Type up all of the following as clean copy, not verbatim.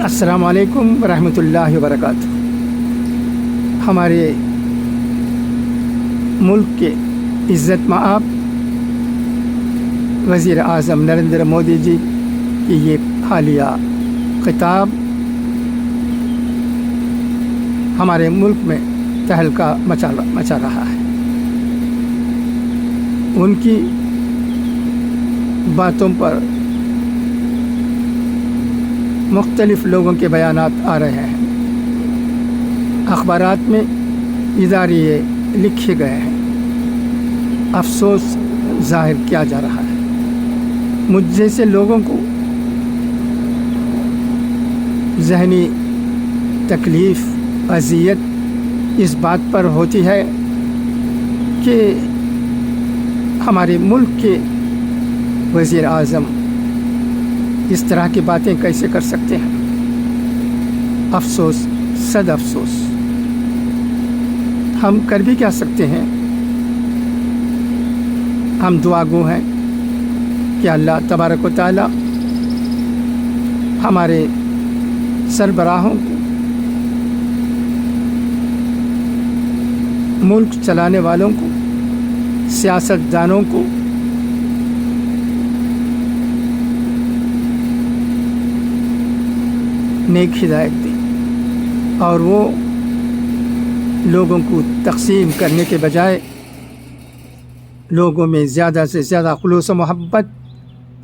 السلام علیکم ورحمۃ اللہ وبرکاتہ۔ ہمارے ملک کے عزت مآب وزیر اعظم نریندر مودی جی کی یہ حالیہ خطاب ہمارے ملک میں تہلکہ مچا رہا ہے۔ ان کی باتوں پر مختلف لوگوں کے بیانات آ رہے ہیں، اخبارات میں اداریے لکھے گئے ہیں، افسوس ظاہر کیا جا رہا ہے۔ مجھ جیسے لوگوں کو ذہنی تکلیف، اذیت اس بات پر ہوتی ہے کہ ہمارے ملک کے وزیر اعظم اس طرح کی باتیں کیسے کر سکتے ہیں۔ افسوس، صد افسوس۔ ہم کر بھی کیا سکتے ہیں؟ ہم دعا گو ہیں کہ اللہ تبارک و تعالی ہمارے سربراہوں کو، ملک چلانے والوں کو، سیاست دانوں کو نیک ہدایت دے، اور وہ لوگوں کو تقسیم کرنے کے بجائے لوگوں میں زیادہ سے زیادہ خلوص و محبت،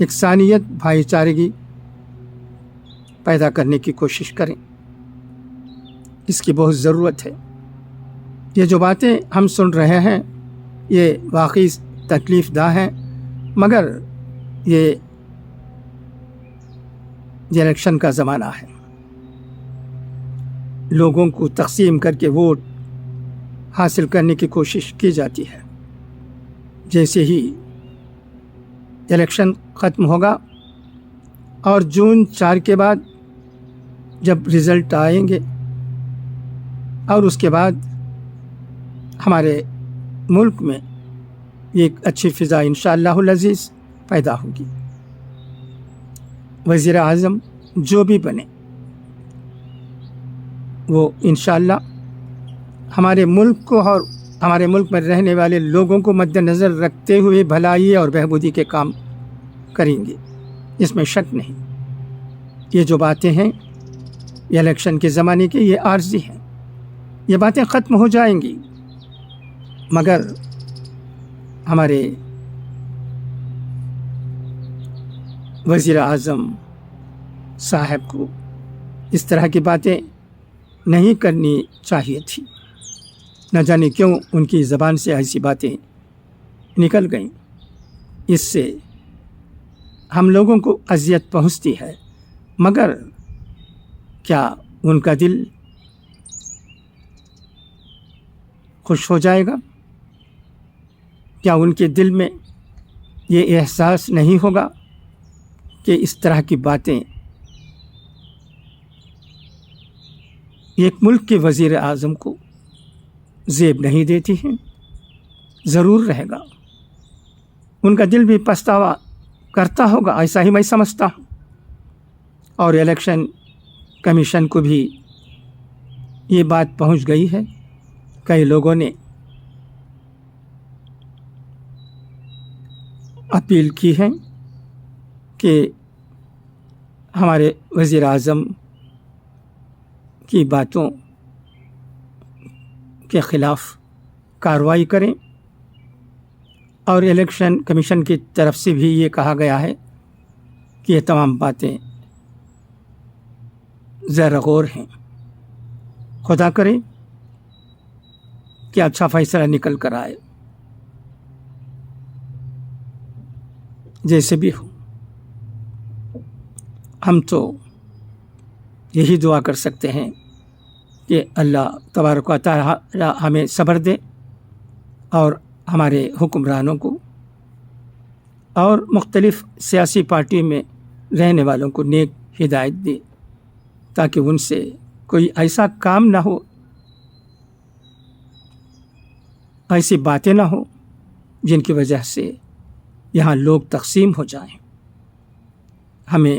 یکسانیت، بھائی چارگی پیدا کرنے کی کوشش کریں۔ اس کی بہت ضرورت ہے۔ یہ جو باتیں ہم سن رہے ہیں یہ واقعی تکلیف دہ ہیں، مگر یہ الیکشن کا زمانہ ہے۔ لوگوں کو تقسیم کر کے ووٹ حاصل کرنے کی کوشش کی جاتی ہے۔ جیسے ہی الیکشن ختم ہوگا اور جون 4 کے بعد جب رزلٹ آئیں گے، اور اس کے بعد ہمارے ملک میں ایک اچھی فضا انشاءاللہ العزیز پیدا ہوگی۔ وزیر اعظم جو بھی بنے وہ انشاءاللہ ہمارے ملک کو اور ہمارے ملک میں رہنے والے لوگوں کو مد نظر رکھتے ہوئے بھلائی اور بہبودی کے کام کریں گے، اس میں شک نہیں۔ یہ جو باتیں ہیں یہ الیکشن کے زمانے کی یہ عارضی ہیں، یہ باتیں ختم ہو جائیں گی، مگر ہمارے وزیر اعظم صاحب کو اس طرح کی باتیں نہیں کرنی چاہیے تھی۔ نہ جانے کیوں ان کی زبان سے ایسی باتیں نکل گئیں۔ اس سے ہم لوگوں کو اذیت پہنچتی ہے، مگر کیا ان کا دل خوش ہو جائے گا؟ کیا ان کے دل میں یہ احساس نہیں ہوگا کہ اس طرح کی باتیں ایک ملک کے وزیر اعظم کو زیب نہیں دیتی ہیں؟ ضرور رہے گا، ان کا دل بھی پچھتاوا کرتا ہوگا، ایسا ہی میں سمجھتا ہوں۔ اور الیکشن کمیشن کو بھی یہ بات پہنچ گئی ہے، کئی لوگوں نے اپیل کی ہے کہ ہمارے وزیر اعظم کی باتوں کے خلاف کارروائی کریں، اور الیکشن کمیشن کی طرف سے بھی یہ کہا گیا ہے کہ یہ تمام باتیں زیر غور ہیں۔ خدا کرے کہ اچھا فیصلہ نکل کر آئے۔ جیسے بھی ہو، ہم تو یہی دعا کر سکتے ہیں کہ اللہ تبارک و تعالی ہمیں صبر دے، اور ہمارے حکمرانوں کو اور مختلف سیاسی پارٹی میں رہنے والوں کو نیک ہدایت دے، تاکہ ان سے کوئی ایسا کام نہ ہو، ایسی باتیں نہ ہوں جن کی وجہ سے یہاں لوگ تقسیم ہو جائیں۔ ہمیں